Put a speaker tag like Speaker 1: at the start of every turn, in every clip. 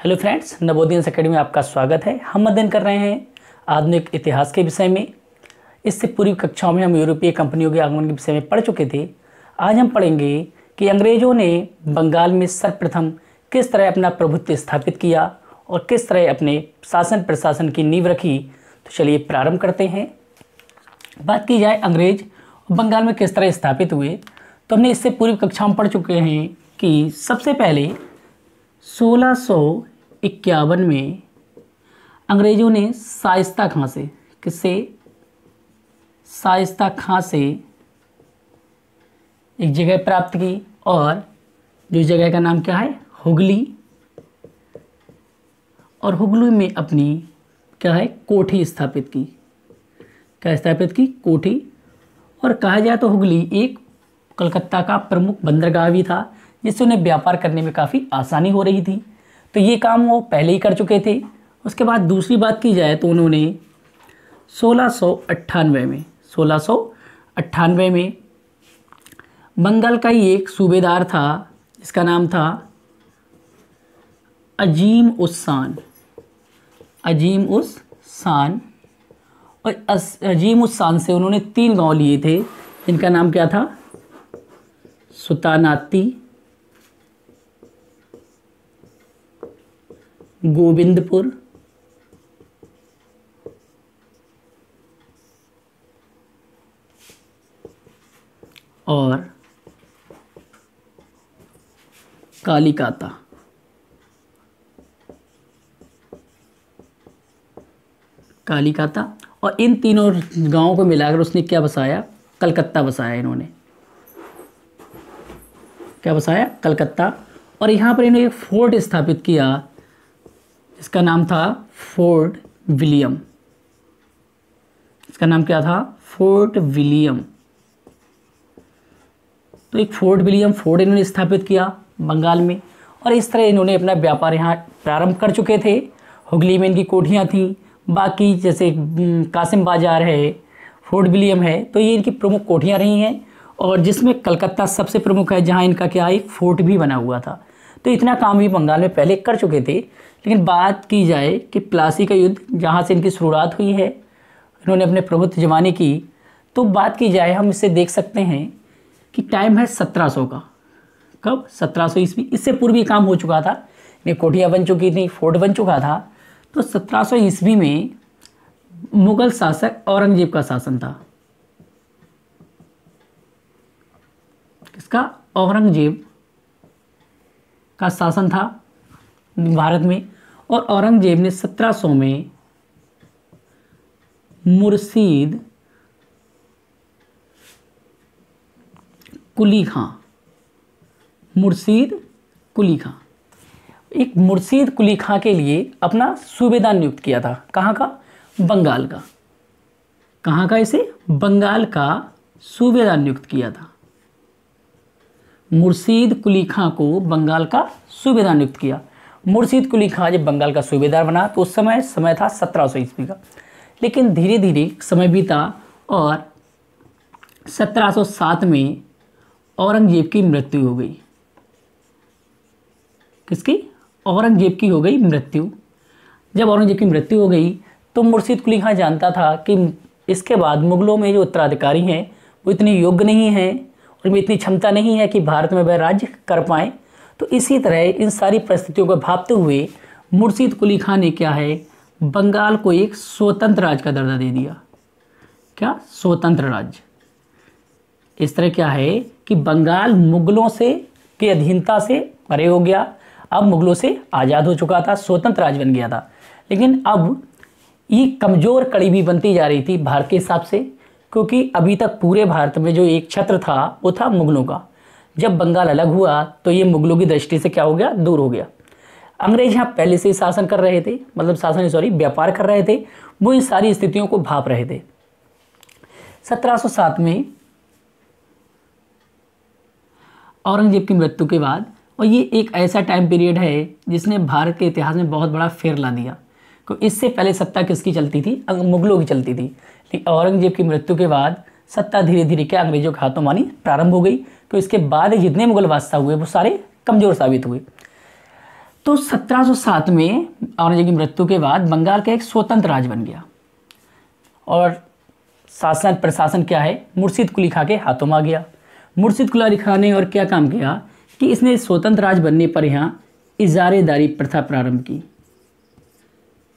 Speaker 1: Hello friends, Navodaya academy में आपका स्वागत है। हम अध्ययन कर रहे हैं आधुनिक इतिहास के विषय में। इससे पूर्व कक्षाओं में हम यूरोपीय कंपनियों के आगमन के विषय में पढ़ चुके थे। आज हम पढ़ेंगे कि अंग्रेज़ों ने बंगाल में सर्वप्रथम किस तरह अपना प्रभुत्व स्थापित किया और किस तरह अपने शासन प्रशासन की नींव रखी। तो चलिए प्रारंभ करते हैं। बात की जाए अंग्रेज बंगाल में किस तरह स्थापित हुए, तो हमने इससे पूर्व कक्षा में पढ़ चुके हैं कि सबसे पहले 1651 में अंग्रेज़ों ने शाइस्ता खां से, किससे, शाइस्ता खां से एक जगह प्राप्त की और जो जगह का नाम क्या है, हुगली। और हुगली में अपनी क्या है, कोठी स्थापित की। क्या स्थापित की? कोठी। और कहा जाए तो हुगली एक कलकत्ता का प्रमुख बंदरगाह भी था, जिससे उन्हें व्यापार करने में काफ़ी आसानी हो रही थी। तो ये काम वो पहले ही कर चुके थे। उसके बाद दूसरी बात की जाए तो उन्होंने 1698 में बंगाल का ही एक सूबेदार था, जिसका नाम था अजीम उस शान। और अजीम उस शान से उन्होंने 3 गांव लिए थे, जिनका नाम क्या था, सुल्तानाती, गोविंदपुर और कालीकाता। और इन तीनों गांवों को मिलाकर उसने क्या बसाया, कलकत्ता बसाया। इन्होंने क्या बसाया, कलकत्ता। और यहाँ पर इन्होंने एक फोर्ट स्थापित किया, इसका नाम था फोर्ट विलियम। इसका नाम क्या था, फोर्ट विलियम। तो एक फोर्ट विलियम फोर्ट इन्होंने स्थापित किया बंगाल में। और इस तरह इन्होंने अपना व्यापार यहाँ प्रारंभ कर चुके थे। हुगली में इनकी कोठियाँ थीं। बाकी जैसे कासिम बाजार है, फोर्ट विलियम है, तो ये इनकी प्रमुख कोठियाँ रही हैं। और जिसमें कलकत्ता सबसे प्रमुख है, जहाँ इनका क्या एक फोर्ट भी बना हुआ था। तो इतना काम भी बंगाल में पहले कर चुके थे। लेकिन बात की जाए कि प्लासी का युद्ध, जहाँ से इनकी शुरुआत हुई है, इन्होंने अपने प्रभुत्व जमाने की, तो बात की जाए हम इसे देख सकते हैं कि टाइम है 1700 का। कब? 1700 ईस्वी। इससे पूर्व भी काम हो चुका था, ये कोठियाँ बन चुकी थी, फोर्ट बन चुका था। तो 1700 ईस्वी में मुगल शासक औरंगजेब का शासन था। किसका? औरंगजेब का शासन था भारत में। और औरंगजेब ने 1700 में मुर्शीद कुली खां, एक मुर्शीद कुली खां के लिए अपना सूबेदार नियुक्त किया था। कहाँ का? बंगाल का। कहाँ का? इसे बंगाल का सूबेदार नियुक्त किया था। मुर्शीद कुली खां को बंगाल का सूबेदार नियुक्त किया। मुर्शीद कुली खां जब बंगाल का सूबेदार बना तो उस समय था 1700 ईस्वी का। लेकिन धीरे धीरे समय बीता और 1707 में औरंगजेब की मृत्यु हो गई। किसकी? औरंगजेब की हो गई मृत्यु। जब औरंगजेब की मृत्यु हो गई तो मुर्शीद कुली खां जानता था कि इसके बाद मुगलों में जो उत्तराधिकारी हैं वो इतने योग्य नहीं हैं और उनमें इतनी क्षमता नहीं है कि भारत में वह राज्य कर पाएँ। तो इसी तरह इन सारी परिस्थितियों को भांपते हुए मुर्शीद कुली खां ने क्या है, बंगाल को एक स्वतंत्र राज्य का दर्जा दे दिया। क्या? स्वतंत्र राज्य। इस तरह क्या है कि बंगाल मुगलों से की अधीनता से परे हो गया, अब मुगलों से आज़ाद हो चुका था, स्वतंत्र राज्य बन गया था। लेकिन अब ये कमज़ोर कड़ी भी बनती जा रही थी भारत के हिसाब से, क्योंकि अभी तक पूरे भारत में जो एक छत्र था वो था मुगलों का। जब बंगाल अलग हुआ तो ये मुगलों की दृष्टि से क्या हो गया, दूर हो गया। अंग्रेज यहाँ पहले से ही शासन कर रहे थे, व्यापार कर रहे थे, वो इन सारी स्थितियों को भांप रहे थे। 1707 में औरंगजेब की मृत्यु के बाद, और ये एक ऐसा टाइम पीरियड है जिसने भारत के इतिहास में बहुत बड़ा फेर ला दिया। तो इससे पहले सत्ता किसकी चलती थी? मुगलों की चलती थी। लेकिन औरंगजेब की मृत्यु के बाद सत्ता धीरे धीरे क्या अंग्रेजों के हाथों मानी प्रारंभ हो गई। तो इसके बाद जितने मुगल बादशाह हुए वो सारे कमज़ोर साबित हुए। तो 1707 में औरंगजेब की मृत्यु के बाद बंगाल का एक स्वतंत्र राज्य बन गया और शासन प्रशासन क्या है, मुर्शिद कुली खां के हाथों में आ गया। मुर्शिद कुली खां ने और क्या काम किया कि इसने स्वतंत्र राज्य बनने पर यहाँ इजारेदारी प्रथा प्रारंभ की।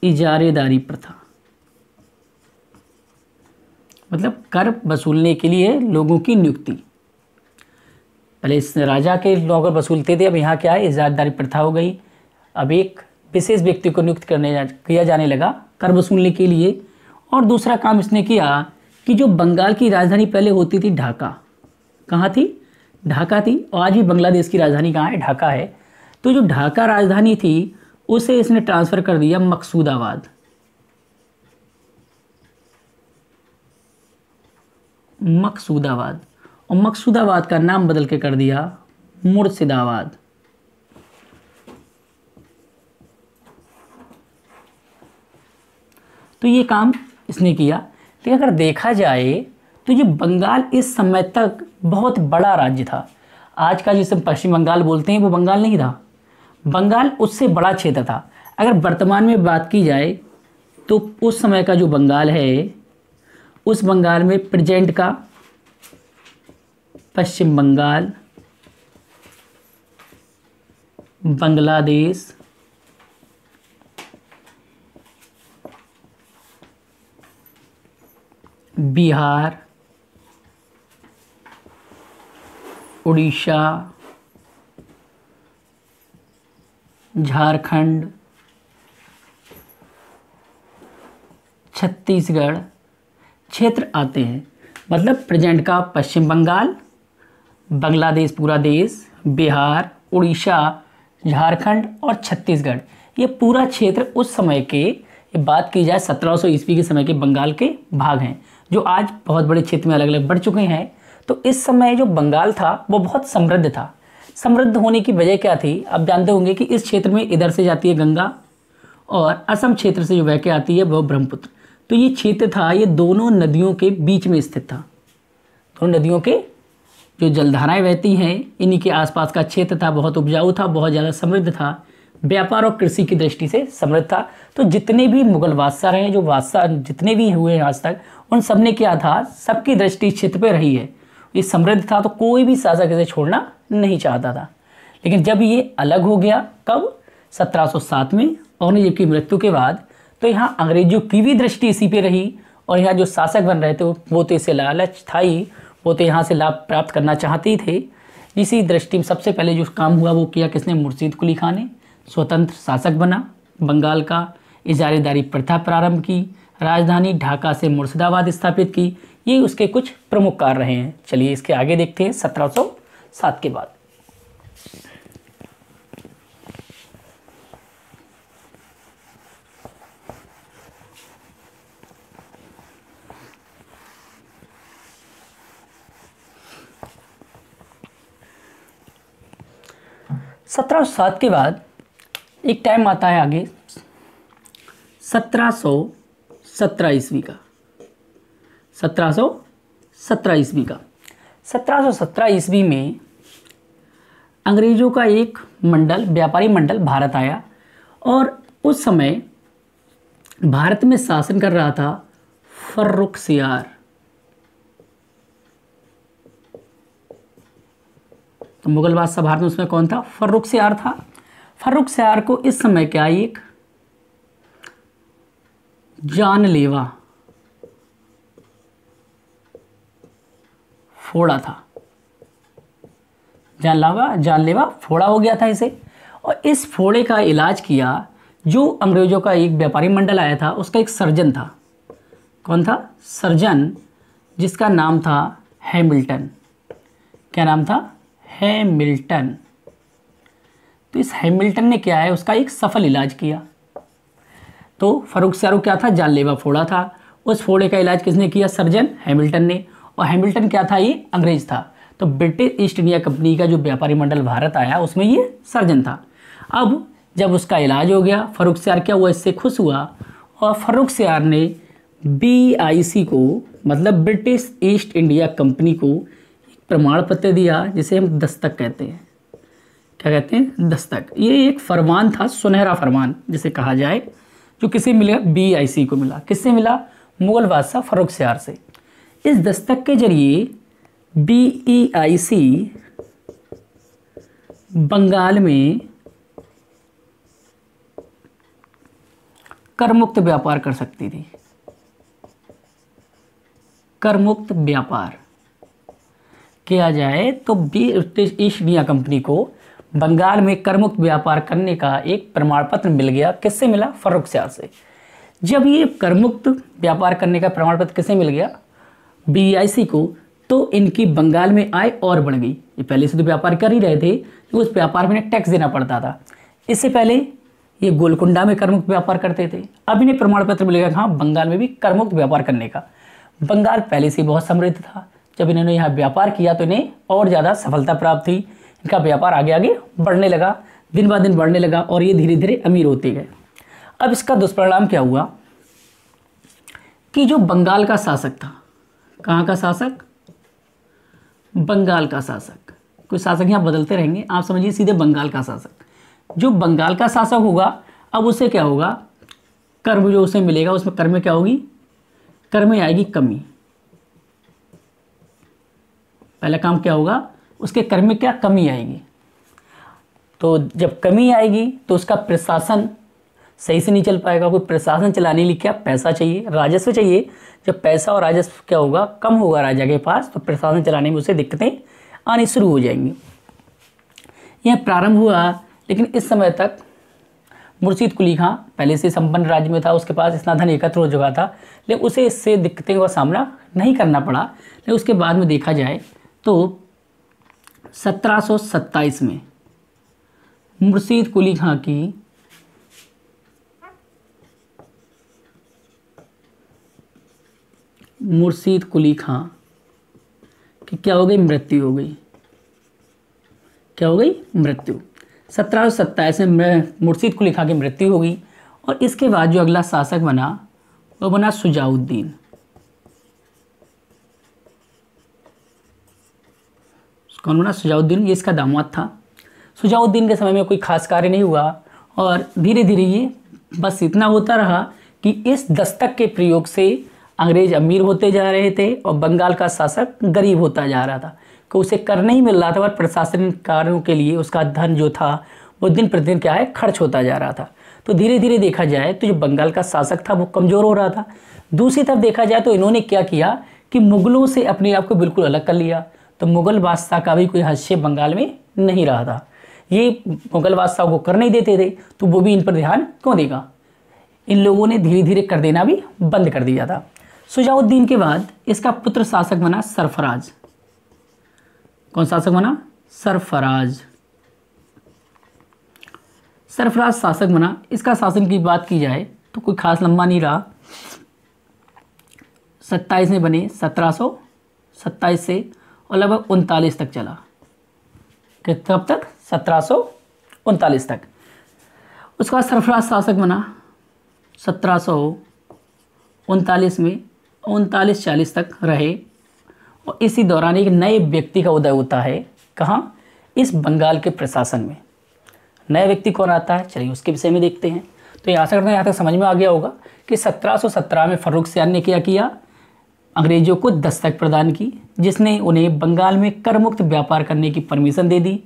Speaker 1: इजारेदारी प्रथा मतलब कर वसूलने के लिए लोगों की नियुक्ति। पहले इस राजा के नौकर वसूलते थे, अब यहाँ क्या है, इजारेदारी प्रथा हो गई। अब एक विशेष व्यक्ति को नियुक्त किया जाने लगा कर वसूलने के लिए। और दूसरा काम इसने किया कि जो बंगाल की राजधानी पहले होती थी ढाका, कहाँ थी, ढाका थी, और आज भी बांग्लादेश की राजधानी कहाँ है, ढाका है। तो जो ढाका राजधानी थी उसे इसने ट्रांसफ़र कर दिया मकसूदाबाद। मकसूदाबाद, और मकसूदाबाद का नाम बदल के कर दिया मुर्शिदाबाद। तो ये काम इसने किया। तो अगर देखा जाए तो ये बंगाल इस समय तक बहुत बड़ा राज्य था। आज का जिसे पश्चिम बंगाल बोलते हैं वो बंगाल नहीं था, बंगाल उससे बड़ा क्षेत्र था। अगर वर्तमान में बात की जाए तो उस समय का जो बंगाल है, उस बंगाल में प्रेजेंट का पश्चिम बंगाल, बांग्लादेश, बिहार, उड़ीसा, झारखंड, छत्तीसगढ़ क्षेत्र आते हैं। मतलब प्रेजेंट का पश्चिम बंगाल, बांग्लादेश पूरा देश, बिहार, उड़ीसा, झारखंड और छत्तीसगढ़, ये पूरा क्षेत्र उस समय के, बात की जाए 1700 ईस्वी के समय के बंगाल के भाग हैं, जो आज बहुत बड़े क्षेत्र में अलग अलग बढ़ चुके हैं। तो इस समय जो बंगाल था वो बहुत समृद्ध था। समृद्ध होने की वजह क्या थी, आप जानते होंगे कि इस क्षेत्र में इधर से जाती है गंगा और असम क्षेत्र से जो बह के आती है वो ब्रह्मपुत्र। तो ये क्षेत्र था, ये दोनों नदियों के बीच में स्थित था। दोनों नदियों के जो जलधाराएं बहती हैं इन्हीं के आसपास का क्षेत्र था, बहुत उपजाऊ था, बहुत ज़्यादा समृद्ध था, व्यापार और कृषि की दृष्टि से समृद्ध था। तो जितने भी मुगल बादशाह रहे, जो बादशाह जितने भी हुए आज तक, उन सब ने क्या था, सबकी दृष्टि इस क्षेत्र पर रही है। ये समृद्ध था तो कोई भी शासक इसे छोड़ना नहीं चाहता था। लेकिन जब ये अलग हो गया, कब, 1707 में औरंगजेब की मृत्यु के बाद, तो यहाँ अंग्रेजों की भी दृष्टि इसी पे रही और यहाँ जो शासक बन रहे थे वो तो इसे लालच था ही, वो तो यहाँ से लाभ प्राप्त करना चाहते ही थे। इसी दृष्टि में सबसे पहले जो काम हुआ वो किया किसने, मुर्शिद कुली खां ने। स्वतंत्र शासक बना, बंगाल का इजारेदारी प्रथा प्रारंभ की, राजधानी ढाका से मुर्शिदाबाद स्थापित की। ये उसके कुछ प्रमुख कार्य रहे हैं। चलिए इसके आगे देखते हैं 1707 के बाद। सत्रह सौ सात के बाद एक टाइम आता है आगे 1717 ईस्वी का। 1717 ईस्वी का 1717 ईस्वी में अंग्रेज़ों का एक मंडल, व्यापारी मंडल भारत आया और उस समय भारत में शासन कर रहा था फर्रुखसियार। तो मुगल बादशाह भारत में उसमें कौन था, फर्रुखसियार था। फर्रुखसियार को इस समय क्या, एक जानलेवा फोड़ा था, जानलेवा फोड़ा हो गया था इसे। और इस फोड़े का इलाज किया जो अंग्रेजों का एक व्यापारी मंडल आया था, उसका एक सर्जन था। कौन था, सर्जन, जिसका नाम था हैमिल्टन। क्या नाम था, हैमिल्टन। तो इस हैमिल्टन ने क्या है, उसका एक सफल इलाज किया। तो फर्रुखसियार को क्या था, जानलेवा फोड़ा था। उस फोड़े का इलाज किसने किया, सर्जन हैमिल्टन ने। और हैमिल्टन क्या था, ये अंग्रेज था। तो ब्रिटिश ईस्ट इंडिया कंपनी का जो व्यापारी मंडल भारत आया उसमें ये सर्जन था। अब जब उसका इलाज हो गया, फर्रुखसियार क्या हुआ, इससे खुश हुआ और फर्रुखसियार ने BIC को, मतलब ब्रिटिश ईस्ट इंडिया कंपनी को, एक प्रमाण पत्र दिया जिसे हम दस्तक कहते हैं। क्या कहते हैं, दस्तक। ये एक फरमान था, सुनहरा फरमान जिसे कहा जाए, जो किसे मिला, BIC को मिला। किससे मिला, मुगल बादशाह फर्रुखसियार से। इस दस्तक के जरिए BEIC बंगाल में करमुक्त व्यापार कर सकती थी। करमुक्त व्यापार किया जाए तो ब्रिटिश ईस्ट इंडिया कंपनी को बंगाल में करमुक्त व्यापार करने का एक प्रमाण पत्र मिल गया। किससे मिला, फर्रुखसियार से। जब ये करमुक्त व्यापार करने का प्रमाण पत्र किसे मिल गया, BIC को, तो इनकी बंगाल में आय और बढ़ गई। ये पहले से तो व्यापार कर ही रहे थे, तो उस व्यापार में टैक्स देना पड़ता था। इससे पहले ये गोलकुंडा में करमुक्त व्यापार करते थे। अब इन्हें प्रमाण पत्र मिलेगा हाँ बंगाल में भी करमुक्त व्यापार करने का। बंगाल पहले से बहुत समृद्ध था, जब इन्होंने यहाँ व्यापार किया तो इन्हें और ज़्यादा सफलता प्राप्त हुई। इनका व्यापार आगे आगे बढ़ने लगा, दिन ब दिन बढ़ने लगा, और ये धीरे धीरे अमीर होते गए। अब इसका दुष्परिणाम क्या हुआ कि जो बंगाल का शासक था, कहाँ का शासक, बंगाल का शासक, कोई शासक यहाँ बदलते रहेंगे, आप समझिए सीधे बंगाल का शासक। जो बंगाल का शासक होगा, अब उसे क्या होगा, कर जो उसे मिलेगा उसमें कर में क्या होगी, कर में आएगी कमी। पहला काम क्या होगा, उसके कर में क्या कमी आएगी। तो जब कमी आएगी तो उसका प्रशासन सही से नहीं चल पाएगा। कोई प्रशासन चलाने के लिए क्या, पैसा चाहिए, राजस्व चाहिए। जब पैसा और राजस्व क्या होगा, कम होगा राजा के पास, तो प्रशासन चलाने में उसे दिक्कतें आनी शुरू हो जाएंगी। यह प्रारंभ हुआ, लेकिन इस समय तक मुर्शीद कुली खां पहले से संपन्न राज्य में था, उसके पास इतना धन एकत्र हो चुका था, लेकिन उसे इससे दिक्कतों का सामना नहीं करना पड़ा। लेकिन उसके बाद में देखा जाए तो 1727 में मुर्शीद कुली खां की क्या हो गई, मृत्यु हो गई। क्या हो गई, मृत्यु। 1727 में मुर्शीद कुली खां की मृत्यु हो गई। और इसके बाद जो अगला शासक बना वो बना शुजाउद्दीन। कौन बना, शुजाउद्दीन। ये इसका दामाद था। शुजाउद्दीन के समय में कोई खास कार्य नहीं हुआ, और धीरे धीरे ये बस इतना होता रहा कि इस दस्तक के प्रयोग से अंग्रेज अमीर होते जा रहे थे और बंगाल का शासक गरीब होता जा रहा था, कि उसे कर नहीं मिल रहा था, और प्रशासनिक कार्यों के लिए उसका धन जो था वो दिन प्रतिदिन क्या है, खर्च होता जा रहा था। तो धीरे धीरे देखा जाए तो जो बंगाल का शासक था वो कमज़ोर हो रहा था। दूसरी तरफ देखा जाए तो इन्होंने क्या किया कि मुगलों से अपने आप को बिल्कुल अलग कर लिया। तो मुगल बादशाह का भी कोई हस्तक्षेप बंगाल में नहीं रहा था। ये मुगल बादशाह को कर नहीं देते थे, तो वो भी इन पर ध्यान क्यों देगा। इन लोगों ने धीरे धीरे कर देना भी बंद कर दिया था। शुजाउद्दीन के बाद इसका पुत्र शासक बना सरफराज। कौन शासक बना, सरफराज। सरफराज शासक बना। इसका शासन की बात की जाए तो कोई खास लंबा नहीं रहा। 27 में बने, 1727 से, और लगभग 39 तक चला। कब तक, 1739 तक। उसके बाद सरफराज शासक बना 1739 में, 39-40 तक रहे। और इसी दौरान एक नए व्यक्ति का उदय होता है। कहाँ, इस बंगाल के प्रशासन में। नया व्यक्ति कौन आता है, चलिए उसके विषय में देखते हैं। तो ये आशा करते हैं यहाँ तक समझ में आ गया होगा कि 1717 में फर्रुखसियार ने क्या किया, अंग्रेजों को दस्तक प्रदान की, जिसने उन्हें बंगाल में करमुक्त व्यापार करने की परमिशन दे दी।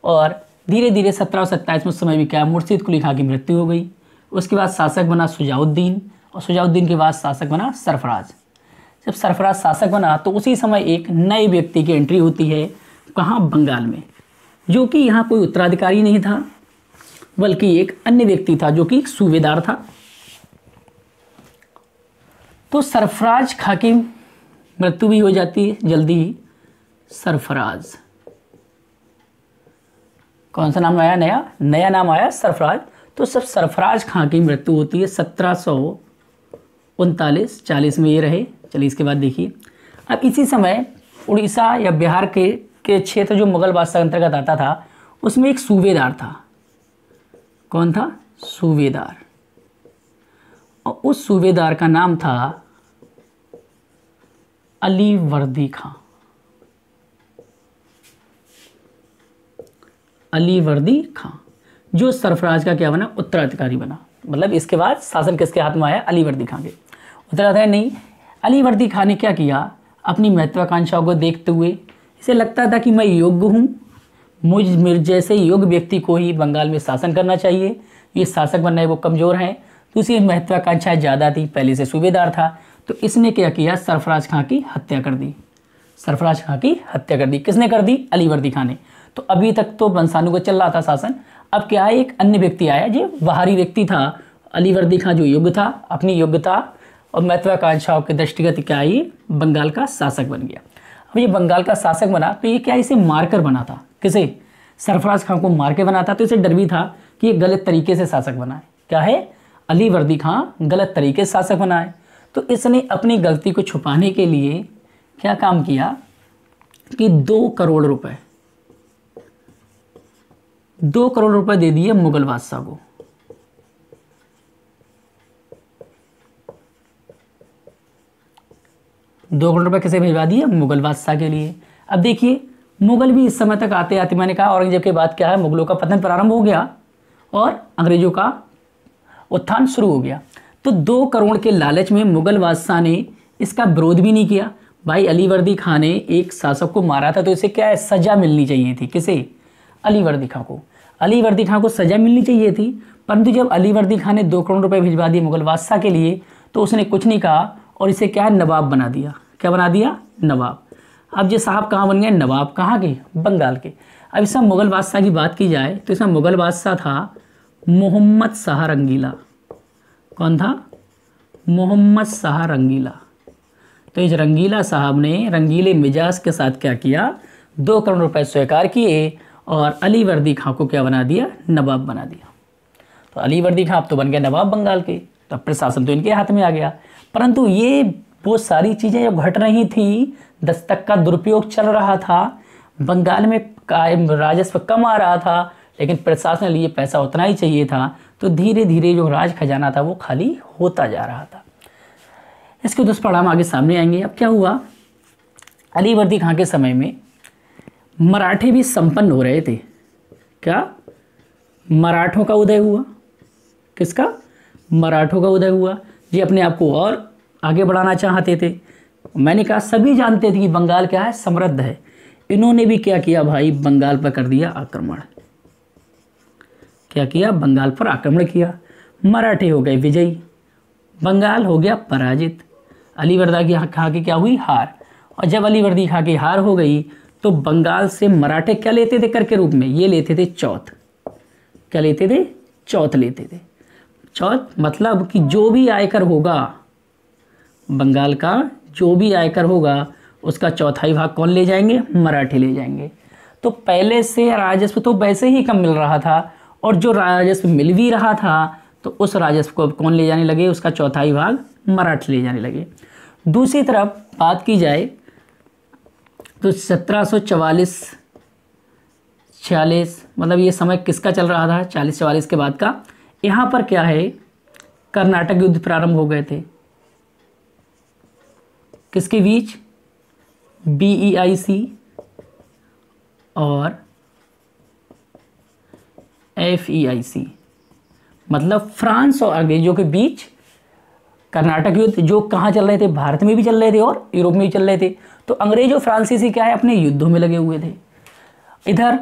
Speaker 1: और धीरे धीरे 1727 में उस समय भी क्या, मुर्शीद कुली खां की मृत्यु हो गई। उसके बाद शासक बना शुजाउद्दीन, और शुजाउद्दीन के बाद शासक बना सरफराज। जब सरफराज शासक बना तो उसी समय एक नए व्यक्ति की एंट्री होती है। कहाँ, बंगाल में, जो कि यहाँ कोई उत्तराधिकारी नहीं था, बल्कि एक अन्य व्यक्ति था जो कि सूबेदार था। तो सरफराज खां की मृत्यु भी हो जाती है जल्दी ही। सरफराज, कौन सा नाम आया, नया नाम आया, सरफराज। तो सब सरफराज खां की मृत्यु होती है 1739-40 में ये रहे। चलिए इसके बाद देखिए, अब इसी समय उड़ीसा या बिहार के क्षेत्र जो मुगल बादशाह अंतर्गत आता था, उसमें एक सूबेदार था। कौन था, सूबेदार। और उस सूबेदार का नाम था अली वर्दी खां। अलीवर्दी खां, जो सरफराज का क्या बना, उत्तराधिकारी बना। मतलब इसके बाद शासन किसके हाथ में आया, अलीवर्दी खां के। उत्तराधिकारी नहीं, अलीवर्दी खां ने क्या किया, अपनी महत्वाकांक्षाओं को देखते हुए, इसे लगता था कि मैं योग्य हूँ, मुझ जैसे योग्य व्यक्ति को ही बंगाल में शासन करना चाहिए, ये शासक बनना है वो कमज़ोर हैं, तो उसी महत्वाकांक्षाएँ ज़्यादा थी, पहले से सूबेदार था, तो इसने क्या किया, सरफराज खां की हत्या कर दी। सरफराज खां की हत्या कर दी, किसने कर दी, अलीवर्दी खां ने। तो अभी तक तो वंशानु को चल रहा था शासन, अब क्या है, एक अन्य व्यक्ति आया जो बाहरी व्यक्ति था, अलीवर्दी खां जो योग्य था, अपनी योग्यता और महत्वाकांक्षाओं के दृष्टिगत क्या, ये बंगाल का शासक बन गया। अब ये बंगाल का शासक बना तो ये क्या, इसे मारकर बना था, किसे, सरफराज खां को मार के बना था, तो इसे डर भी था कि ये गलत तरीके से शासक बना है, क्या है, अलीवर्दी खां गलत तरीके से शासक बना है। तो इसने अपनी गलती को छुपाने के लिए क्या काम किया कि 2 करोड़ रुपए, 2 करोड़ रुपए दे दिए मुगल बादशाह को। दो करोड़ रुपए किसे भिजवा दिए, मुगल बादशाह के लिए। अब देखिए मुगल भी इस समय तक आते आते, मैंने कहा औरंगजेब के बाद क्या है, मुगलों का पतन प्रारंभ हो गया और अंग्रेजों का उत्थान शुरू हो गया। तो 2 करोड़ के लालच में मुगल बादशाह ने इसका विरोध भी नहीं किया। भाई अलीवर्दी खां ने एक शासक को मारा था तो इसे क्या है, सजा मिलनी चाहिए थी, किसे, अलीवर्दी खां को। अलीवर्दी खां को सजा मिलनी चाहिए थी, परंतु जब अलीवर्दी खां ने 2 करोड़ रुपए भिजवा दिए मुगल बादशाह के लिए तो उसने कुछ नहीं कहा और इसे क्या है, नवाब बना दिया। क्या बना दिया, नवाब। अब ये साहब कहाँ बन गए, नवाब, कहाँ के, बंगाल के। अब इसमें मुगल बादशाह की बात की जाए तो इसमें मुगल बादशाह था मोहम्मद शाह रंगीला। कौन था, मोहम्मद शाह रंगीला। तो इस रंगीला साहब ने रंगीले मिजाज के साथ क्या किया, 2 करोड़ रुपए स्वीकार किए और अलीवर्दी खां को क्या बना दिया, नवाब बना दिया। तो अलीवर्दी खां अब तो बन गए नवाब बंगाल के, तो प्रशासन तो इनके हाथ में आ गया। परंतु ये वो सारी चीज़ें जब घट रही थी, दस्तक का दुरुपयोग चल रहा था, बंगाल में राजस्व कम आ रहा था, लेकिन प्रशासन के लिए पैसा उतना ही चाहिए था, तो धीरे धीरे जो राज खजाना था वो खाली होता जा रहा था। इसके दुष्परिणाम आगे सामने आएंगे। अब क्या हुआ, अलीवर्दी खां के समय में मराठे भी संपन्न हो रहे थे। क्या, मराठों का उदय हुआ, किसका, मराठों का उदय हुआ। ये अपने आप को और आगे बढ़ाना चाहते थे। मैंने कहा सभी जानते थे कि बंगाल क्या है, समृद्ध है। इन्होंने भी क्या किया भाई, बंगाल पर कर दिया आक्रमण। क्या किया, बंगाल पर आक्रमण किया। मराठे हो गए विजयी, बंगाल हो गया पराजित। अलीवर्दी खां की क्या हुई, हार। और जब अलीवर्दी खां की हार हो गई तो बंगाल से मराठे क्या लेते थे कर के रूप में, ये लेते थे चौथ। क्या लेते थे, चौथ लेते थे। चौथ मतलब कि जो भी आयकर होगा बंगाल का, जो भी आयकर होगा उसका चौथाई भाग कौन ले जाएंगे, मराठे ले जाएंगे। तो पहले से राजस्व तो वैसे ही कम मिल रहा था और जो राजस्व मिल भी रहा था तो उस राजस्व को कौन ले जाने लगे, उसका चौथाई भाग मराठे ले जाने लगे। दूसरी तरफ बात की जाए तो 1744-46 मतलब ये समय किसका चल रहा था, 40-44 के बाद का। यहाँ पर क्या है, कर्नाटक युद्ध प्रारंभ हो गए थे। किसके बीच, BEIC और FEIC, मतलब फ्रांस और अंग्रेजों के बीच कर्नाटक युद्ध, जो कहाँ चल रहे थे, भारत में भी चल रहे थे और यूरोप में भी चल रहे थे। तो अंग्रेज और फ्रांसीसी क्या है, अपने युद्धों में लगे हुए थे। इधर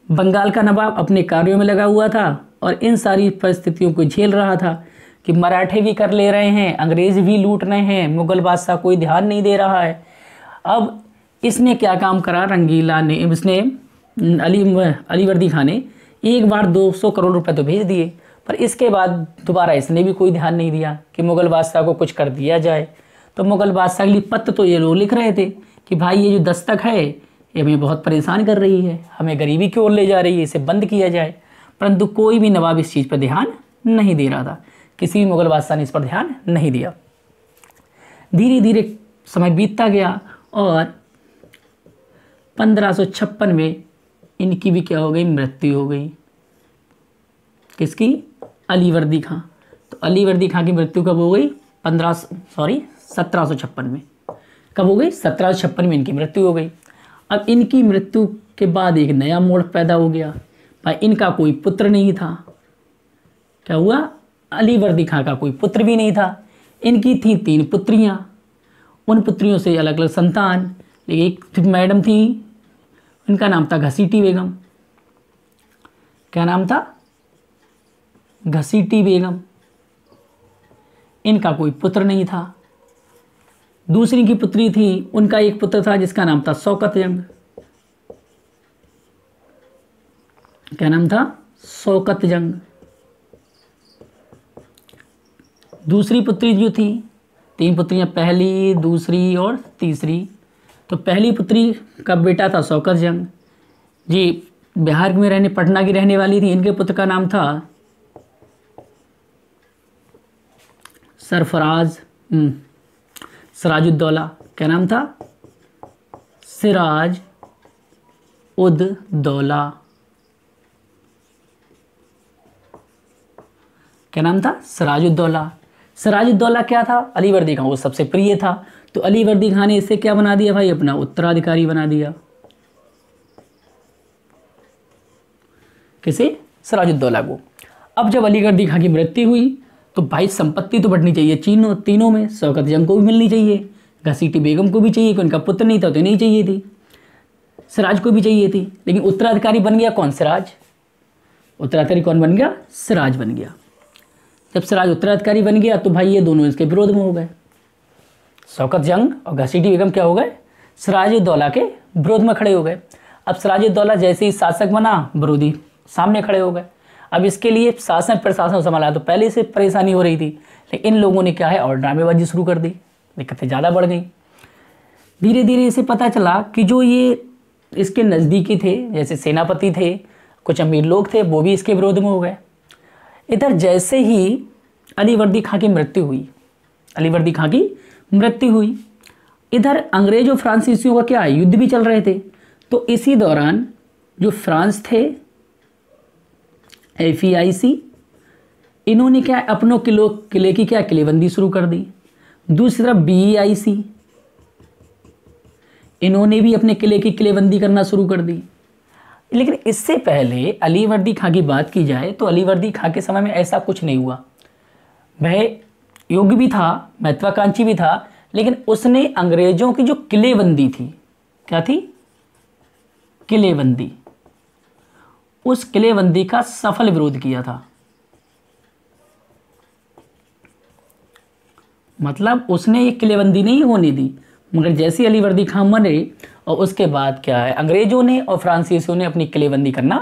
Speaker 1: बंगाल का नवाब अपने कार्यों में लगा हुआ था और इन सारी परिस्थितियों को झेल रहा था कि मराठे भी कर ले रहे हैं, अंग्रेज भी लूट रहे हैं, मुगल बादशाह कोई ध्यान नहीं दे रहा है। अब इसने क्या काम करा, रंगीला ने, इसने अलीवर्दी खां ने एक बार 200 करोड़ रुपए तो भेज दिए, पर इसके बाद दोबारा इसने भी कोई ध्यान नहीं दिया कि मुगल बादशाह को कुछ कर दिया जाए। तो मुगल बादशाह के लिए पत्र तो ये लोग लिख रहे थे कि भाई ये जो दस्तक है ये हमें बहुत परेशान कर रही है, हमें गरीबी की ओर ले जा रही है, इसे बंद किया जाए। परंतु कोई भी नवाब इस चीज़ पर ध्यान नहीं दे रहा था, किसी भी मुगल बादशाह ने इस पर ध्यान नहीं दिया। धीरे धीरे समय बीतता गया और 1556 में इनकी भी क्या हो गई, मृत्यु हो गई। किसकी, अलीवर्दी खां। तो अलीवर्दी खां की मृत्यु कब हो गई, 1756 में। कब हो गई, 1756 में इनकी मृत्यु हो गई। अब इनकी मृत्यु के बाद एक नया मोड़ पैदा हो गया। भाई इनका कोई पुत्र नहीं था। क्या हुआ? अलीवर्दी खां का कोई पुत्र भी नहीं था। इनकी थी 3 पुत्रियां, उन पुत्रियों से अलग अलग संतान, लेकिन एक मैडम थी, इनका नाम था घसीटी बेगम। क्या नाम था? घसीटी बेगम। इनका कोई पुत्र नहीं था। दूसरी की पुत्री थी, उनका एक पुत्र था जिसका नाम था शौकत जंग। क्या नाम था? शौकत जंग। दूसरी पुत्री जो थी, 3 पुत्रियां, पहली, दूसरी और तीसरी। तो पहली पुत्री का बेटा था शौकत जंग जी, बिहार में रहने, पटना की रहने वाली थी। इनके पुत्र का नाम था सरफराज सिराजुद्दौला। क्या नाम था? सिराज उद दौला। क्या नाम था? सिराजुद्दौला। सिराजुद्दौला क्या था? अलीवर्दी खां वो सबसे प्रिय था, तो अलीवर्दी खां ने इसे क्या बना दिया भाई? अपना उत्तराधिकारी बना दिया। किसे? सिराजुद्दौला को। अब जब अलीवर्दी खां की मृत्यु हुई तो भाई संपत्ति तो बढ़नी चाहिए तीनों में। शौकत जंग को भी मिलनी चाहिए, घसीटी बेगम को भी चाहिए, कि उनका पुत्र नहीं था तो नहीं चाहिए थी, सिराज को भी चाहिए थी। लेकिन उत्तराधिकारी बन गया कौन? सिराज। उत्तराधिकारी कौन बन गया? सिराज बन गया। जब सिराज उत्तराधिकारी बन गया तो भाई ये दोनों इसके विरोध में हो गए। शौकत जंग और घसीटी बेगम क्या हो गए? सिराजुद्दौला के विरोध में खड़े हो गए। अब सिराजुद्दौला जैसे ही शासक बना, विरोधी सामने खड़े हो गए। अब इसके लिए शासन प्रशासन संभाला, तो पहले से परेशानी हो रही थी, लेकिन इन लोगों ने क्या है और ड्रामेबाजी शुरू कर दी, दिक्कतें ज़्यादा बढ़ गई। धीरे धीरे इसे पता चला कि जो ये इसके नज़दीकी थे, जैसे सेनापति थे, कुछ अमीर लोग थे, वो भी इसके विरोध में हो गए। इधर जैसे ही अलीवर्दी खां की मृत्यु हुई, इधर अंग्रेज और फ्रांसीसियों का क्या युद्ध भी चल रहे थे। तो इसी दौरान जो फ्रांस थे, FEIC, इन्होंने क्या अपनों किले की क्या किलेबंदी शुरू कर दी। दूसरी तरफ BEIC, इन्होंने भी अपने किले की किलेबंदी करना शुरू कर दी। लेकिन इससे पहले अलीवर्दी खां की बात की जाए तो अलीवर्दी खां के समय में ऐसा कुछ नहीं हुआ। वह योग्य भी था, महत्वाकांक्षी भी था, लेकिन उसने अंग्रेजों की जो किलेबंदी थी, क्या थी? किलेबंदी, उस किलेबंदी का सफल विरोध किया था। मतलब उसने ये किलेबंदी नहीं होने दी, मगर जैसे अलीवर्दी खां मरे और उसके बाद क्या है, अंग्रेजों ने और फ्रांसीसियों ने अपनी किलेबंदी करना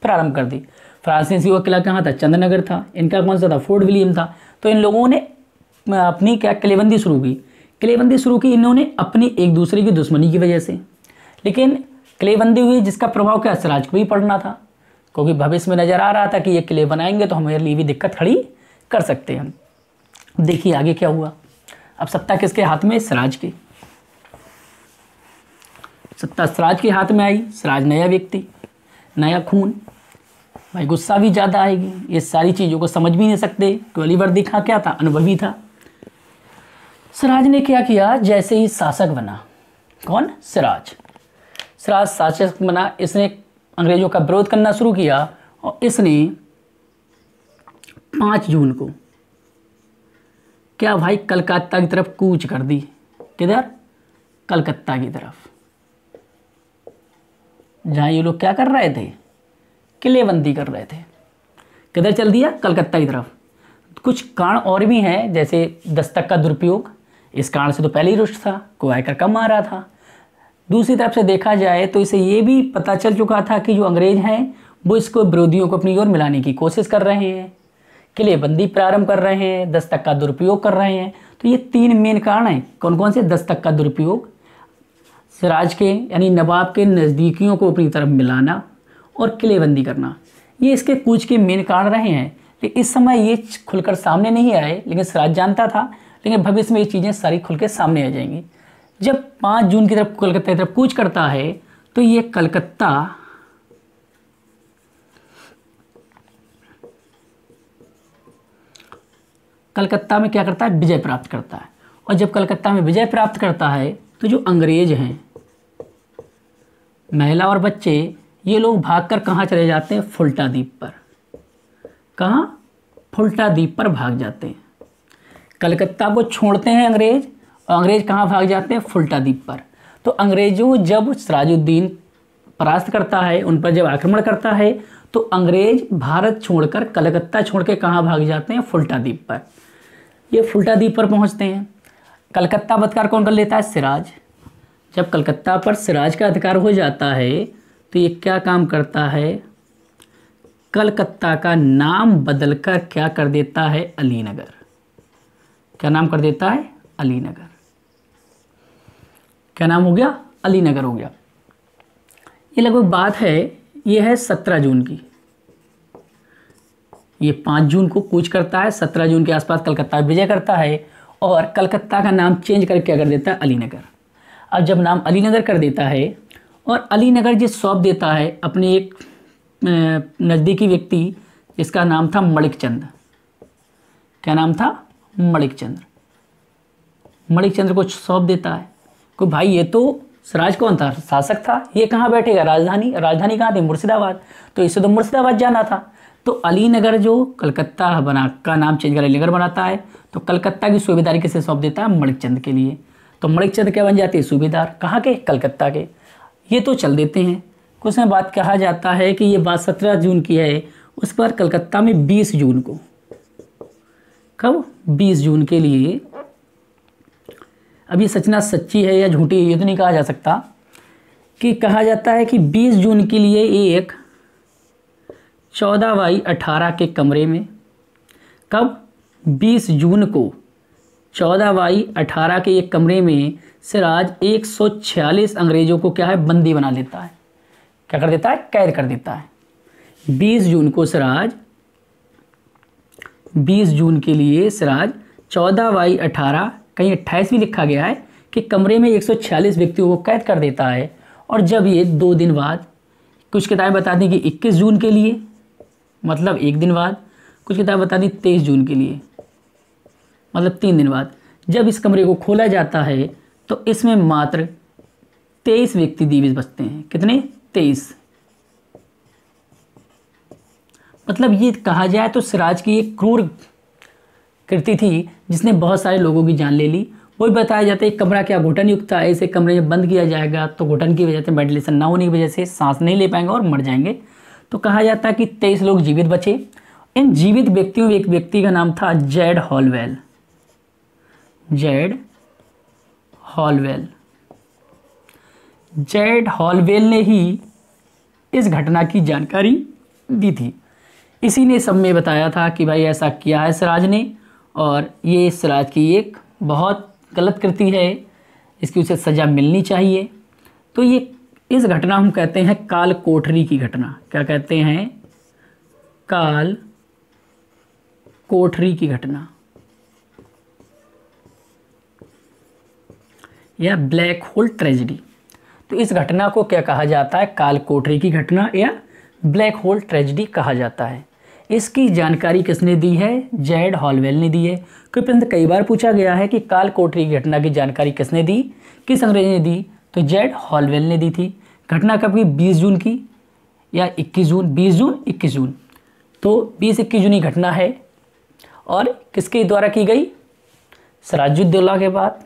Speaker 1: प्रारंभ कर दी। फ्रांसीसियों का किला कहाँ था? चंद्रनगर था। इनका कौन सा था? फोर्ट विलियम था। तो इन लोगों ने अपनी क्या किलेबंदी शुरू की। इन्होंने अपनी एक दूसरे की दुश्मनी की वजह से। लेकिन किलेबंदी हुई जिसका प्रभाव क्या सिराज को भी पड़ना था, क्योंकि भविष्य में नजर आ रहा था कि ये किले बनाएंगे तो हमारे लिए भी दिक्कत खड़ी कर सकते हैं। देखिए आगे क्या हुआ। अब सत्ता किसके हाथ में? सिराज की। सत्ता सिराज के हाथ में आई। सिराज नया व्यक्ति, नया खून, भाई गुस्सा भी ज़्यादा आएगी। ये सारी चीज़ों को समझ भी नहीं सकते कि अलीवर्दी खां क्या था? अनुभवी था। सिराज ने क्या किया? जैसे ही शासक बना, कौन? सिराज शासक बना, इसने अंग्रेजों का विरोध करना शुरू किया और इसने 5 जून को क्या भाई कलकत्ता की तरफ कूच कर दी। किधर? कलकत्ता की तरफ, जहां ये लोग क्या कर रहे थे? किलेबंदी कर रहे थे। किधर चल दिया? कलकत्ता की तरफ। कुछ कारण और भी हैं, जैसे दस्तक का दुरुपयोग, इस कारण से तो पहले ही रुष्ट था, को आयकर कम आ रहा था। दूसरी तरफ से देखा जाए तो इसे ये भी पता चल चुका था कि जो अंग्रेज हैं वो इसको विरोधियों को अपनी ओर मिलाने की कोशिश कर रहे हैं, किलेबंदी प्रारंभ कर रहे हैं, दस्तक का दुरुपयोग कर रहे हैं। तो ये 3 मेन कारण हैं। कौन कौन से? दस्तक का दुरुपयोग, सिराज के यानी नवाब के नज़दीकियों को अपनी तरफ मिलाना और किलेबंदी करना, ये इसके कूच के मेन कारण रहे हैं। लेकिन इस समय ये खुलकर सामने नहीं आए, लेकिन सिराज जानता था। लेकिन भविष्य में ये चीज़ें सारी खुल के सामने आ जाएंगी। जब 5 जून की तरफ कलकत्ता की तरफ कूच करता है तो ये कलकत्ता में क्या करता है? विजय प्राप्त करता है। और जब कलकत्ता में विजय प्राप्त करता है तो जो अंग्रेज हैं, महिला और बच्चे, ये लोग भागकर कहाँ चले जाते हैं? फुल्टा द्वीप पर। कहाँ? फुल्टा द्वीप पर भाग जाते हैं। कलकत्ता को छोड़ते हैं अंग्रेज, और अंग्रेज कहाँ भाग जाते हैं? फुल्टा द्वीप पर। तो अंग्रेजों जब सिराजुद्दीन परास्त करता है, उन पर जब आक्रमण करता है, तो अंग्रेज भारत छोड़कर कलकत्ता छोड़ के कहाँ भाग जाते हैं? फुल्टा द्वीप पर। ये फुल्टा द्वीप पर पहुँचते हैं। कलकत्ता पर अधिकार कौन कर लेता है? सिराज। जब कलकत्ता पर सिराज का अधिकार हो जाता है तो ये क्या काम करता है? कलकत्ता का नाम बदलकर क्या कर देता है? अलीनगर। क्या नाम कर देता है? अलीनगर। क्या नाम हो गया? अलीनगर हो गया। ये लगभग बात है, ये है 17 जून की। ये 5 जून को कूच करता है, 17 जून के आसपास कलकत्ता विजय करता है, और कलकत्ता का नाम चेंज करके क्या कर देता है? अलीनगर। अब जब नाम अलीनगर कर देता है, और अलीनगर जिस सौंप देता है अपने एक नज़दीकी व्यक्ति जिसका नाम था मणिकचंद। क्या नाम था? मणिकचंद्र। मणिकचंद्र को सौंप देता है कि भाई ये तो सिराज कौन था? शासक था, ये कहाँ बैठेगा? राजधानी कहाँ थी? मुर्शिदाबाद। तो इसे तो मुर्शिदाबाद जाना था। तो अलीनगर जो कलकत्ता बना का नाम चेंज कर अलीनगर बनाता है, तो कलकत्ता की सूबेदारी किसे सौंप देता है? मणिकचंद के लिए। तो मणिकचंद क्या बन जाते हैं? सूबेदार। कहाँ के? कलकत्ता के। ये तो चल देते हैं। कुछ में बात कहा जाता है कि ये बात 17 जून की है, उस पर कलकत्ता में 20 जून को, कब? 20 जून के लिए, अब ये सचना सच्ची है या झूठी है ये तो नहीं कहा जा सकता, कि कहा जाता है कि 20 जून के लिए एक 14/18 के कमरे में, कब? 20 जून को 14/18 के एक कमरे में सिराज 146 अंग्रेजों को क्या है? बंदी बना लेता है। क्या कर देता है? कैद कर देता है। 20 जून को सिराज, 20 जून के लिए सिराज 14/18, कहीं 28 भी लिखा गया है, कि कमरे में 146 व्यक्तियों को कैद कर देता है। और जब ये 2 दिन बाद, कुछ किताबें बताती कि 21 जून के लिए, मतलब 1 दिन बाद, कुछ किताबें बताती 23 जून के लिए, मतलब 3 दिन बाद, जब इस कमरे को खोला जाता है तो इसमें मात्र 23 व्यक्ति जीवित बचते हैं। कितने? 23। मतलब ये कहा जाए तो सिराज की एक क्रूर कृति थी जिसने बहुत सारे लोगों की जान ले ली। वही बताया जाता है कमरा क्या घुटन युक्त था, ऐसे कमरे में बंद किया जाएगा तो घुटन की वजह से, वेंटिलेशन ना होने की वजह से सांस नहीं ले पाएंगे और मर जाएंगे। तो कहा जाता है कि 23 लोग जीवित बचे। इन जीवित व्यक्तियों में एक व्यक्ति का नाम था Z Holwell. Z Holwell. Z Holwell ने ही इस घटना की जानकारी दी थी। इसी ने सब में बताया था कि भाई ऐसा किया है सिराज ने, और ये सिराज की एक बहुत गलत कृति है, इसकी उसे सज़ा मिलनी चाहिए। तो ये इस घटना हम कहते हैं काल कोठरी की घटना। क्या कहते हैं? काल कोठरी की घटना या ब्लैक होल ट्रेजेडी। तो इस घटना को क्या कहा जाता है? काल कोठरी की घटना या ब्लैक होल ट्रेजेडी कहा जाता है। इसकी जानकारी किसने दी है? जैड हॉलवेल ने दी है। क्योंकि प्रश्न कई बार पूछा गया है कि काल कोठरी की घटना की जानकारी किसने दी, किस अंग्रेज ने दी? तो जैड हॉलवेल ने दी थी। घटना कब की? 20 जून की या 21 जून? 20 जून, 21 जून। तो 20-21 जून की घटना है, और किसके द्वारा की गई? सिराजुद्दौला के बाद।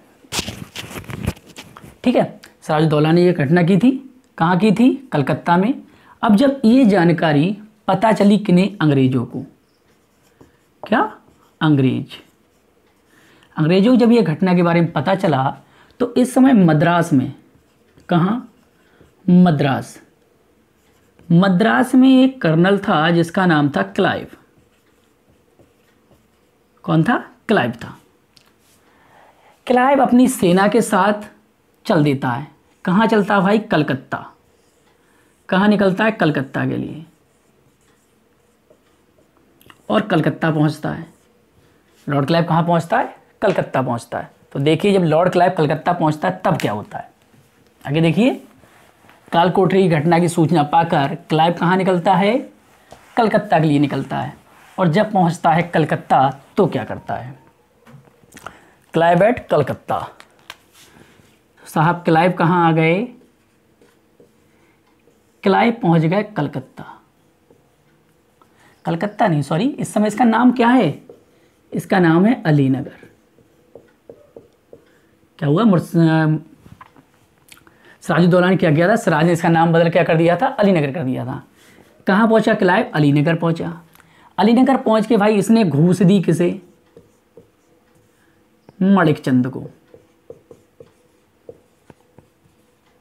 Speaker 1: ठीक है, सिराजुद्दौला ने ये घटना की थी। कहाँ की थी? कलकत्ता में। अब जब ये जानकारी पता चली किन्हें? अंग्रेजों को। क्या? अंग्रेजों को जब ये घटना के बारे में पता चला तो इस समय मद्रास में, कहाँ? मद्रास में एक कर्नल था जिसका नाम था क्लाइव। कौन था? क्लाइव था। क्लाइव अपनी सेना के साथ चल देता है। कहाँ चलता है भाई? कलकत्ता। कहाँ निकलता है? कलकत्ता के लिए, और कलकत्ता पहुंचता है। लॉर्ड क्लाइव कहाँ पहुंचता है? कलकत्ता पहुंचता है। तो देखिए जब लॉर्ड क्लाइव कलकत्ता पहुंचता है तब क्या होता है, आगे देखिए। काल कोठरी की घटना की सूचना पाकर क्लाइव कहाँ निकलता है? कलकत्ता के लिए निकलता है। और जब पहुंचता है कलकत्ता तो क्या करता है? Clive at Calcutta. साहब क्लाइव कहाँ आ गए? क्लाइव पहुंच गए कलकत्ता, कलकत्ता नहीं सॉरी, इस समय इसका नाम क्या है, इसका नाम है अलीनगर। क्या हुआ, सिराजुद्दौला ने क्या किया था, सिराज ने इसका नाम बदल क्या कर दिया था, अलीनगर कर दिया था। कहाँ पहुंचा क्लाइव, अलीनगर पहुंचा। अलीनगर पहुंच के भाई इसने घूस दी किसे, मणिक चंद को।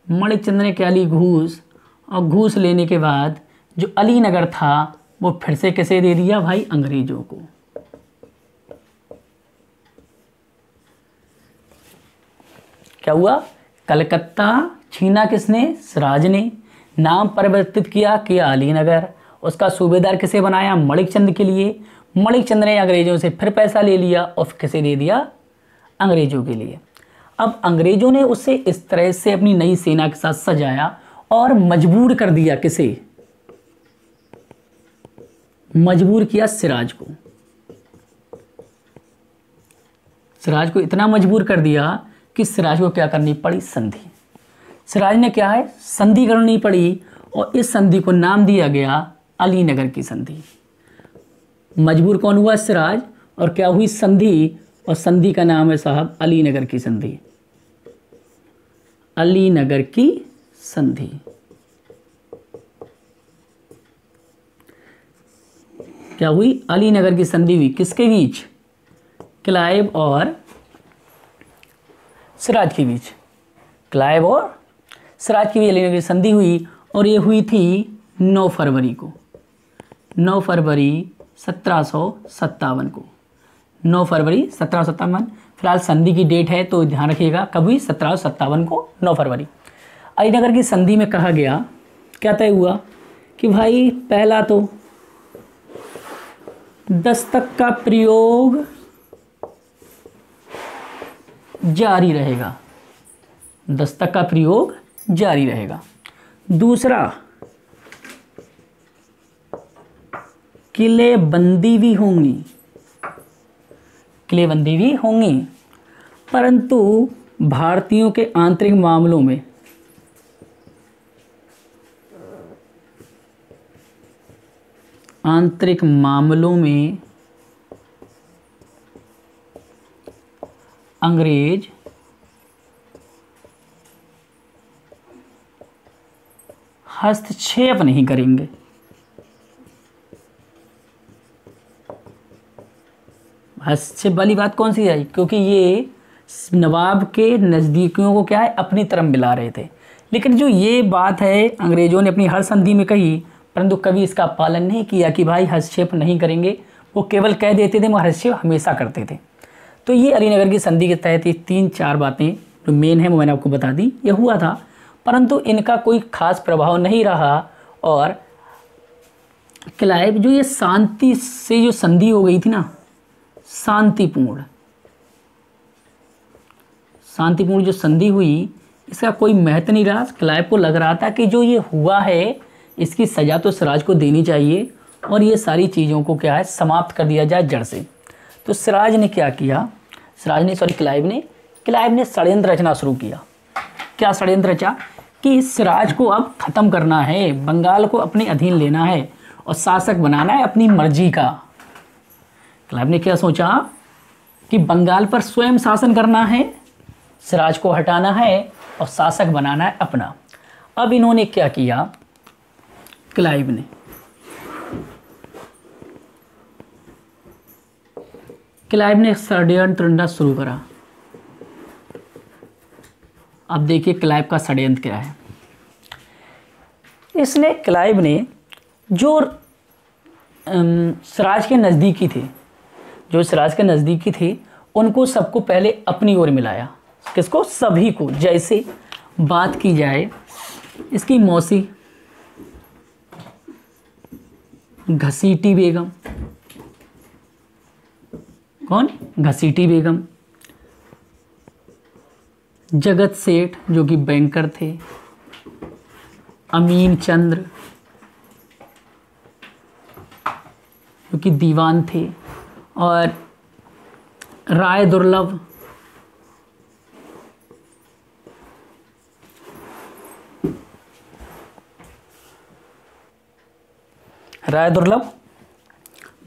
Speaker 1: मणिक चंद ने क्या ली, घूस, और घूस लेने के बाद जो अलीनगर था वो फिर से किसे दे दिया भाई, अंग्रेजों को। क्या हुआ, कलकत्ता छीना किसने, सिराज ने। नाम परिवर्तित किया अलीनगर। उसका सूबेदार किसे बनाया, मणिक चंद के लिए। मणिक चंद ने अंग्रेजों से फिर पैसा ले लिया और किसे दे दिया, अंग्रेजों के लिए। अब अंग्रेजों ने उसे इस तरह से अपनी नई सेना के साथ सजाया और मजबूर कर दिया किसे, मजबूर किया सिराज को। सिराज को इतना मजबूर कर दिया कि सिराज को क्या करनी पड़ी, संधि। सिराज ने क्या है, संधि करनी पड़ी और इस संधि को नाम दिया गया अलीनगर की संधि। मजबूर कौन हुआ, सिराज, और क्या हुई, संधि, और संधि का नाम है साहब अलीनगर की संधि। अलीनगर की संधि। क्या हुई, अलीनगर की संधि हुई किसके बीच, क्लाइव और सिराज के बीच। क्लाइव और सिराज की भी अलीनगर की संधि हुई और ये हुई थी 9 फरवरी को, 9 फरवरी 1757 को, 9 फरवरी 1757। फिलहाल संधि की डेट है तो ध्यान रखिएगा, कब हुई, 1757 को, 9 फरवरी। अलीनगर की संधि में कहा गया, क्या तय हुआ कि भाई पहला तो दस्तक का प्रयोग जारी रहेगा, दस्तक का प्रयोग जारी रहेगा। दूसरा, किलेबंदी भी होंगी, किलेबंदी भी होंगी, परंतु भारतीयों के आंतरिक मामलों में अंग्रेज हस्तक्षेप नहीं करेंगे। हस्तक्षेप वाली बात कौन सी आई, क्योंकि ये नवाब के नज़दीकियों को क्या है, अपनी तरफ मिला रहे थे। लेकिन जो ये बात है अंग्रेजों ने अपनी हर संधि में कही, परंतु कभी इसका पालन नहीं किया कि भाई हस्तक्षेप नहीं करेंगे। वो केवल कह देते थे, मगर हस्तक्षेप हमेशा करते थे। तो ये अलीनगर की संधि के तहत ये 3-4 बातें जो मेन है वो मैंने आपको बता दी, ये हुआ था, परंतु इनका कोई खास प्रभाव नहीं रहा। और क्लाइव जो ये शांति से जो संधि हो गई थी ना, शांतिपूर्ण जो संधि हुई, इसका कोई महत्व नहीं रहा। क्लाइव को लग रहा था कि जो ये हुआ है इसकी सज़ा तो सिराज को देनी चाहिए और ये सारी चीज़ों को क्या है, समाप्त कर दिया जाए जड़ से। तो सिराज ने क्या किया, क्लाइव ने षड्यंत्र रचना शुरू किया। क्या षड्यंत्र रचा कि सिराज को अब ख़त्म करना है, बंगाल को अपने अधीन लेना है और शासक बनाना है अपनी मर्जी का। क्लाइव ने क्या सोचा कि बंगाल पर स्वयं शासन करना है, सिराज को हटाना है और शासक बनाना है अपना। अब इन्होंने क्या किया, क्लाइव ने षड्यंत्र रचना शुरू करा। अब देखिए क्लाइव का षड्यंत्र क्या है। क्लाइव ने जो सिराज के नज़दीकी थे, उनको सबको पहले अपनी ओर मिलाया। किसको, सभी को। जैसे बात की जाए इसकी मौसी घसीटी बेगम, कौन, घसीटी बेगम, जगत सेठ जो कि बैंकर थे, अमीन चंद्र जो कि दीवान थे, और राय दुर्लभ, राय दुर्लभ,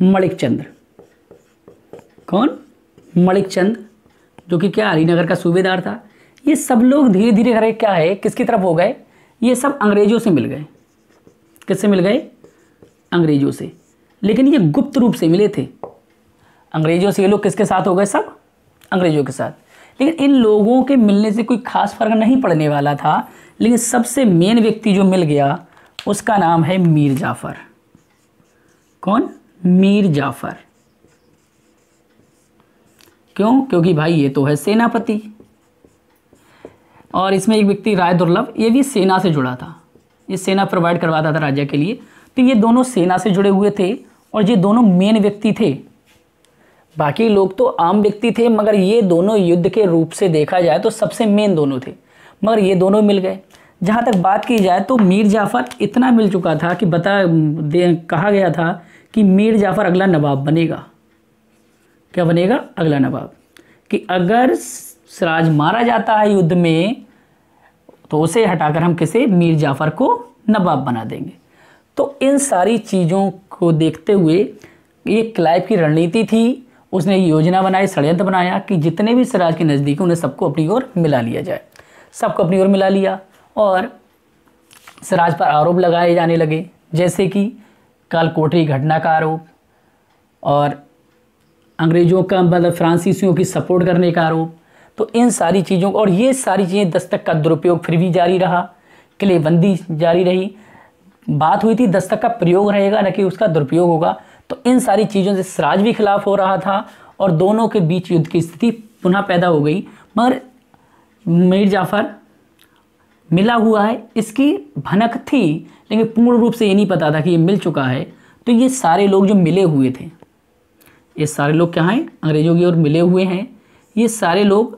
Speaker 1: मणिक चंद्र। कौन? मणिक चंद्र, जो कि क्या अलीनगर का सूबेदार था। ये सब लोग धीरे धीरे करके क्या है, किसकी तरफ हो गए, ये सब अंग्रेजों से मिल गए। किससे मिल गए? अंग्रेजों से। लेकिन ये गुप्त रूप से मिले थे। अंग्रेजों से ये लोग किसके साथ हो गए? सब अंग्रेजों के साथ। लेकिन इन लोगों के मिलने से कोई खास फर्क नहीं पड़ने वाला था। लेकिन सबसे मेन व्यक्ति जो मिल गया उसका नाम है मीर जाफर। कौन? मीर जाफर। क्यों? क्योंकि भाई ये तो है सेनापति, और इसमें एक व्यक्ति राय दुर्लभ, ये भी सेना से जुड़ा था। ये सेना प्रोवाइड करवाता था राज्य के लिए। तो ये दोनों सेना से जुड़े हुए थे और ये दोनों मेन व्यक्ति थे। बाकी लोग तो आम व्यक्ति थे, मगर ये दोनों युद्ध के रूप से देखा जाए तो सबसे मेन दोनों थे, मगर ये दोनों मिल गए। जहाँ तक बात की जाए तो मीर जाफ़र इतना मिल चुका था कि कहा गया था कि मीर जाफ़र अगला नवाब बनेगा। क्या बनेगा? अगला नवाब। कि अगर सिराज मारा जाता है युद्ध में तो उसे हटाकर हम किसे? मीर जाफ़र को नवाब बना देंगे। तो इन सारी चीज़ों को देखते हुए ये क्लाइव की रणनीति थी। उसने योजना बनाई, षड्यंत्र बनाया कि जितने भी सिराज के नज़दीक उन्हें सबको अपनी ओर मिला लिया जाए। सबको अपनी ओर मिला लिया और सिराज पर आरोप लगाए जाने लगे, जैसे कि कालकोठरी घटना का आरोप और अंग्रेज़ों का मतलब फ्रांसीसियों की सपोर्ट करने का आरोप। तो इन सारी चीज़ों और ये सारी चीज़ें दस्तक का दुरुपयोग फिर भी जारी रहा, किलेबंदी जारी रही। बात हुई थी दस्तक का प्रयोग रहेगा न कि उसका दुरुपयोग होगा। तो इन सारी चीज़ों से सिराज भी खिलाफ हो रहा था और दोनों के बीच युद्ध की स्थिति पुनः पैदा हो गई। मगर मीर जाफ़र मिला हुआ है, इसकी भनक थी, लेकिन पूर्ण रूप से ये नहीं पता था कि ये मिल चुका है। तो ये सारे लोग जो मिले हुए थे, ये सारे लोग क्या हैं? अंग्रेजों की ओर मिले हुए हैं। ये सारे लोग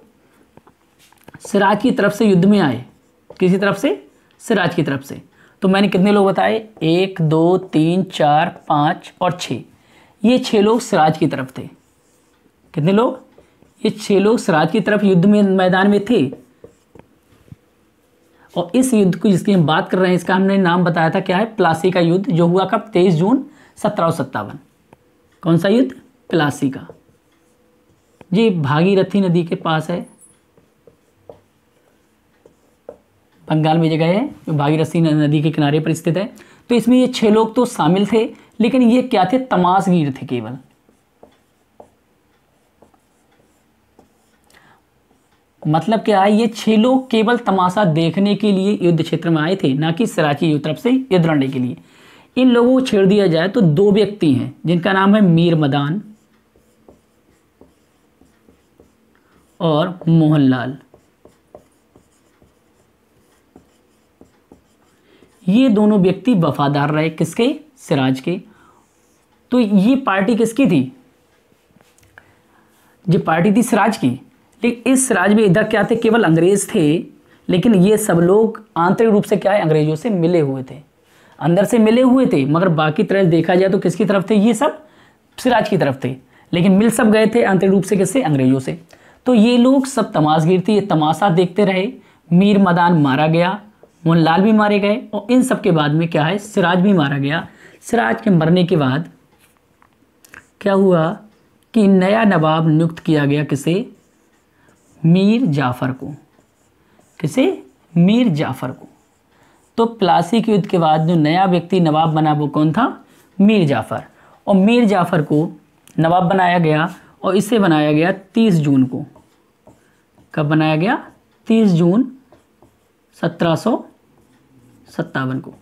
Speaker 1: सिराज की तरफ से युद्ध में आए। किसी तरफ से? सिराज की तरफ से। तो मैंने कितने लोग बताए? 1 2 3 4 5 और 6। ये 6 लोग सिराज की तरफ थे। कितने लोग? ये 6 लोग सिराज की तरफ युद्ध में मैदान में थे। और इस युद्ध को जिसकी हम बात कर रहे हैं इसका हमने नाम बताया था, क्या है? प्लासी का युद्ध, जो हुआ कब? 23 जून 1757। कौन सा युद्ध? प्लासी का। जी भागीरथी नदी के पास है, बंगाल में जगह है जो भागीरथी नदी के किनारे पर स्थित है। तो इसमें ये 6 लोग तो शामिल थे, लेकिन ये क्या थे? तमाशगीर थे केवल। मतलब क्या है? ये 6 लोग केवल तमाशा देखने के लिए युद्ध क्षेत्र में आए थे, ना कि सिराज की तरफ से युद्ध लड़ने के लिए। इन लोगों को छेड़ दिया जाए तो 2 व्यक्ति हैं जिनका नाम है मीर मदान और मोहनलाल। ये दोनों व्यक्ति वफादार रहे किसके? सिराज के। तो ये पार्टी किसकी थी? ये पार्टी थी सिराज की। लेकिन इस सिराज में इधर क्या थे? केवल अंग्रेज थे, लेकिन ये सब लोग आंतरिक रूप से क्या है? अंग्रेजों से मिले हुए थे, अंदर से मिले हुए थे। मगर बाकी तरह देखा जाए तो किसकी तरफ थे? ये सब सिराज की तरफ थे, लेकिन मिल सब गए थे आंतरिक रूप से किससे? अंग्रेजों से। तो ये लोग सब तमाशगीर थे, ये तमाशा देखते रहे। मीर मदान मारा गया, मोहनलाल भी मारे गए और इन सब के बाद में क्या है? सिराज भी मारा गया। सिराज के मरने के बाद क्या हुआ कि नया नवाब नियुक्त किया गया। किसे? मीर जाफ़र को। किसे? मीर जाफ़र को। तो प्लासी के युद्ध के बाद जो नया व्यक्ति नवाब बना वो कौन था? मीर जाफ़र। और मीर जाफ़र को नवाब बनाया गया और इसे बनाया गया 30 जून को। कब बनाया गया? 30 जून 1757 को।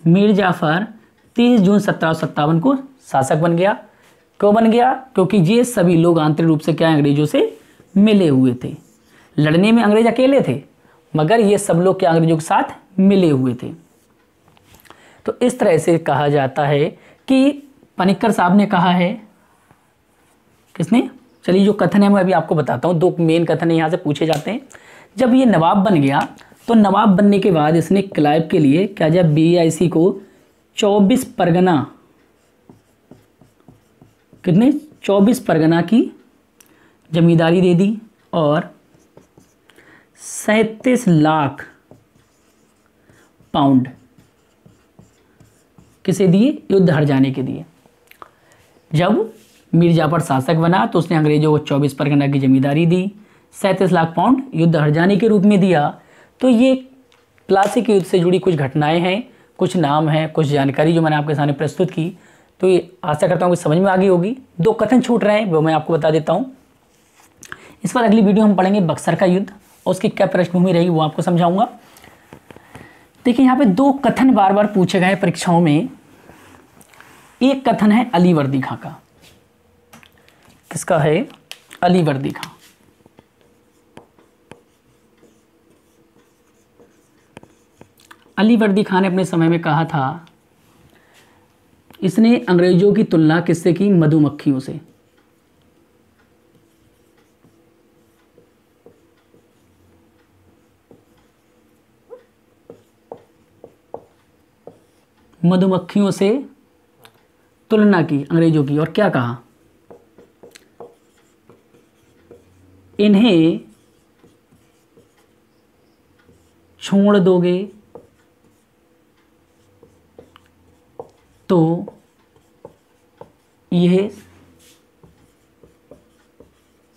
Speaker 1: मीर जाफ़र 30 जून 1757 को शासक बन गया। क्यों बन गया? क्योंकि ये सभी लोग आंतरिक रूप से क्या अंग्रेजों से मिले हुए थे। लड़ने में अंग्रेज अकेले थे, मगर ये सब लोग क्या अंग्रेजों के साथ मिले हुए थे। तो इस तरह से कहा जाता है कि पनिक्कर साहब ने कहा है। किसने? चलिए जो कथन है मैं अभी आपको बताता हूँ। 2 मेन कथन यहाँ से पूछे जाते हैं। जब ये नवाब बन गया तो नवाब बनने के बाद इसने क्लाइव के लिए क्या जब BIC को 24 परगना, कितने? 24 परगना की जमींदारी दे दी और 37 लाख पाउंड किसे दिए? युद्ध हर जाने के दिए। जब मीर जाफर शासक बना तो उसने अंग्रेजों को 24 परगना की जमींदारी दी, 37 लाख पाउंड युद्ध हर जाने के रूप में दिया। तो ये प्लासी के युद्ध से जुड़ी कुछ घटनाएं हैं, कुछ नाम हैं, कुछ जानकारी जो मैंने आपके सामने प्रस्तुत की। तो ये आशा करता हूँ कि समझ में आ गई होगी। 2 कथन छूट रहे हैं, वो मैं आपको बता देता हूँ। इस पर अगली वीडियो हम पढ़ेंगे बक्सर का युद्ध और उसकी क्या पृष्ठभूमि रही वो आपको समझाऊंगा। देखिए यहाँ पे 2 कथन बार बार पूछे गए परीक्षाओं में। एक कथन है अलीवर्दी खां का। किसका है? अलीवर्दी खां। अलीवर्दी खां ने अपने समय में कहा था, इसने अंग्रेजों की तुलना किससे की? मधुमक्खियों से। मधुमक्खियों से तुलना की अंग्रेजों की, और क्या कहा? इन्हें छोड़ दोगे तो यह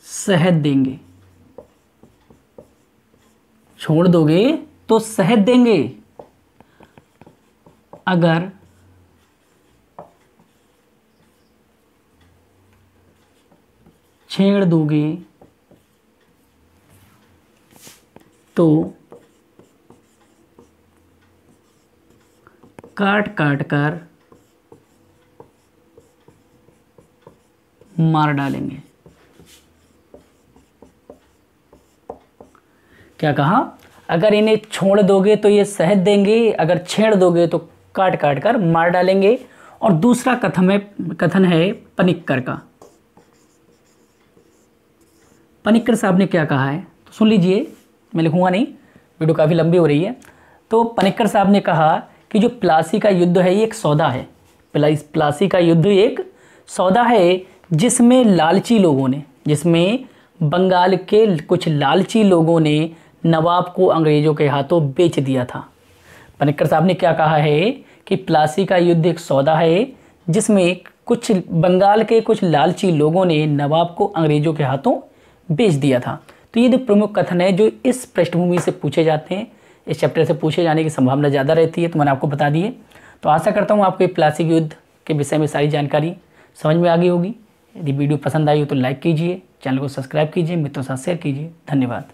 Speaker 1: शहद देंगे। छोड़ दोगे तो शहद देंगे, अगर छेड़ दोगे तो काट काट कर मार डालेंगे। क्या कहा? अगर इन्हें छोड़ दोगे तो ये शहद देंगे, अगर छेड़ दोगे तो काट काट कर मार डालेंगे। और दूसरा कथन है पनिक्कर का। पनिक्कर साहब ने क्या कहा है तो सुन लीजिए, मैं लिखूंगा नहीं, वीडियो काफ़ी लंबी हो रही है। तो पनिक्कर साहब ने कहा कि जो प्लासी का युद्ध है ये एक सौदा है। प्लासी का युद्ध एक सौदा है जिसमें लालची लोगों ने, जिसमें बंगाल के कुछ लालची लोगों ने नवाब को अंग्रेज़ों के हाथों बेच दिया था। पनिक्कर साहब ने क्या कहा है कि प्लासी का युद्ध एक सौदा है जिसमें कुछ बंगाल के कुछ लालची लोगों ने नवाब को अंग्रेज़ों के हाथों बेच दिया था। तो ये 2 प्रमुख कथन है जो इस पृष्ठभूमि से पूछे जाते हैं, इस चैप्टर से पूछे जाने की संभावना ज़्यादा रहती है। तो मैंने आपको बता दिए। तो आशा करता हूँ आपको प्लासी के युद्ध के विषय में सारी जानकारी समझ में आ गई होगी। यदि वीडियो पसंद आई हो तो लाइक कीजिए, चैनल को सब्सक्राइब कीजिए, मित्रों के साथ शेयर कीजिए। धन्यवाद।